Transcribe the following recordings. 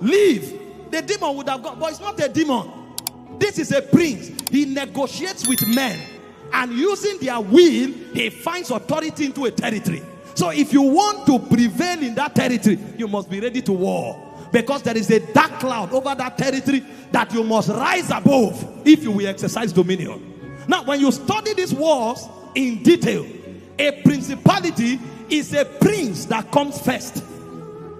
Leave. The demon would have gone, but it's not a demon. This is a prince. He negotiates with men, and using their will, he finds authority into a territory. So if you want to prevail in that territory, you must be ready to war. Because there is a dark cloud over that territory that you must rise above if you will exercise dominion. Now, when you study these wars in detail, a principality is a prince that comes first.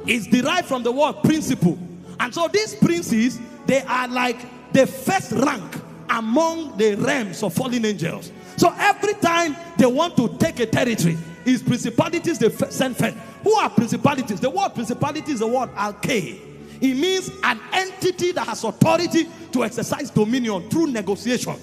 It's derived from the word principle. And so these princes, they are like the first rank among the realms of fallen angels. So every time they want to take a territory, is principalities they send first. Who are principalities? The word principality is the word alke. It means an entity that has authority to exercise dominion through negotiation.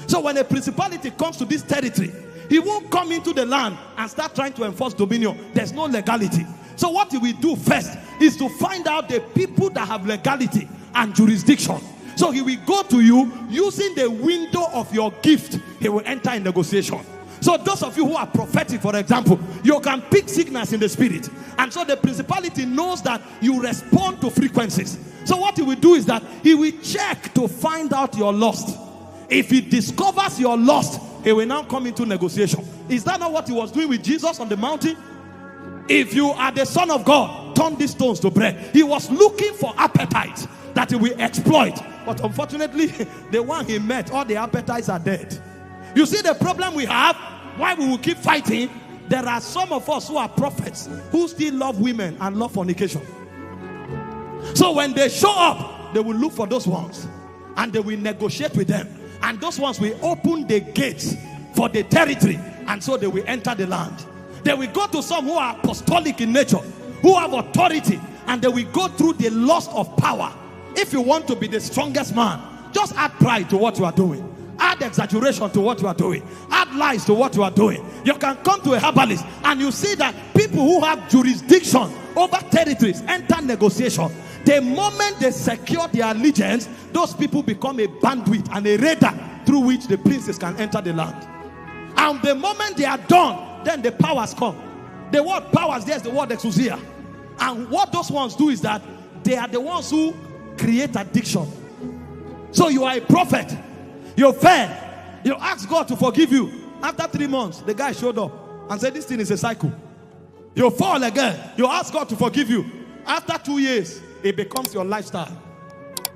So when a principality comes to this territory, he won't come into the land and start trying to enforce dominion. There's no legality. So what he will do first is to find out the people that have legality and jurisdiction. So he will go to you using the window of your gift. He will enter in negotiation. So those of you who are prophetic, for example, you can pick signals in the spirit. And so the principality knows that you respond to frequencies. So what he will do is that he will check to find out your lost. If he discovers your lost, he will now come into negotiation. Is that not what he was doing with Jesus on the mountain? If you are the Son of God, turn these stones to bread. He was looking for appetite that he will exploit. But unfortunately, the one he met, all the appetites are dead. You see the problem we have, why we will keep fighting? There are some of us who are prophets who still love women and love fornication. So when they show up, they will look for those ones and they will negotiate with them. And those ones will open the gates for the territory, and so they will enter the land. They will go to some who are apostolic in nature, who have authority, and they will go through the lust of power. If you want to be the strongest man, just add pride to what you are doing. Add exaggeration to what you are doing. Add lies to what you are doing. You can come to a herbalist and you see that people who have jurisdiction over territories enter negotiation. The moment they secure their allegiance, those people become a bandwidth and a radar through which the princes can enter the land. And the moment they are done, then the powers come. The word powers, there's the word exousia. And what those ones do is that they are the ones who create addiction. So you are a prophet. You fell. You ask God to forgive you. After 3 months, the guy showed up and said, this thing is a cycle. You fall again. You ask God to forgive you. After 2 years, it becomes your lifestyle.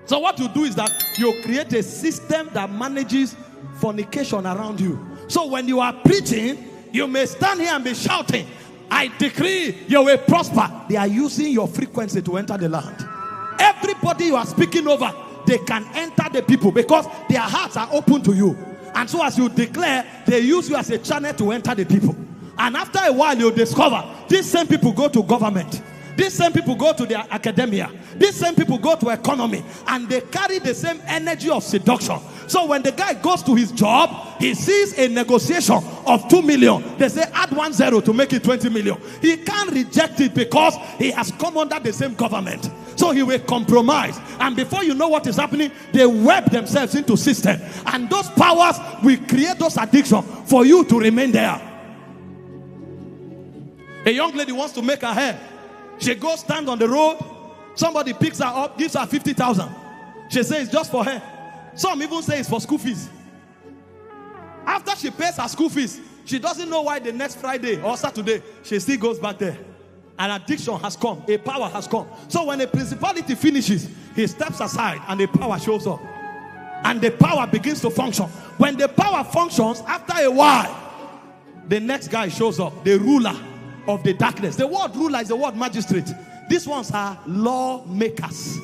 So what you do is that you create a system that manages fornication around you. So when you are preaching, you may stand here and be shouting, I decree you will prosper. They are using your frequency to enter the land. Everybody you are speaking over, they can enter the people because their hearts are open to you. And so as you declare, they use you as a channel to enter the people. And after a while, you discover these same people go to government. These same people go to their academia. These same people go to economy. And they carry the same energy of seduction. So when the guy goes to his job, he sees a negotiation of 2 million. They say add 1 0 to make it 20 million. He can't reject it because he has come under the same government. So he will compromise. And before you know what is happening, they web themselves into system. And those powers will create those addictions for you to remain there. A young lady wants to make her hair. She goes stand on the road. Somebody picks her up, gives her 50,000. She says it's just for her. Some even say it's for school fees. After she pays her school fees, she doesn't know why the next Friday or Saturday she still goes back there. An addiction has come. A power has come. So when a principality finishes, he steps aside and the power shows up. And the power begins to function. When the power functions, after a while, the next guy shows up. The ruler of the darkness. The word ruler is the word magistrate. These ones are lawmakers.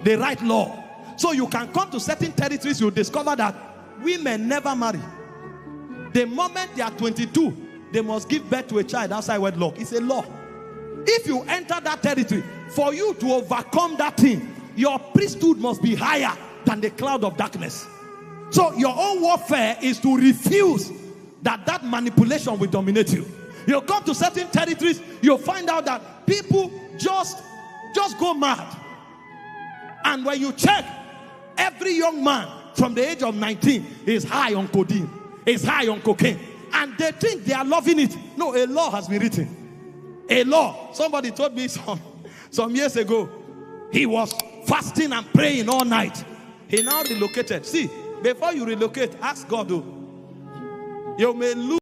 They write law. So you can come to certain territories, you discover that women never marry. The moment they are 22, they must give birth to a child outside wedlock. It's a law. If you enter that territory, for you to overcome that thing, your priesthood must be higher than the cloud of darkness. So your own warfare is to refuse that manipulation will dominate you. You come to certain territories, you'll find out that people just go mad. And when you check, every young man from the age of 19 is high on codeine, is high on cocaine. And they think they are loving it. No, a law has been written. A law. Somebody told me some years ago. He was fasting and praying all night. He now relocated. See, before you relocate, ask God, oh, you may lose.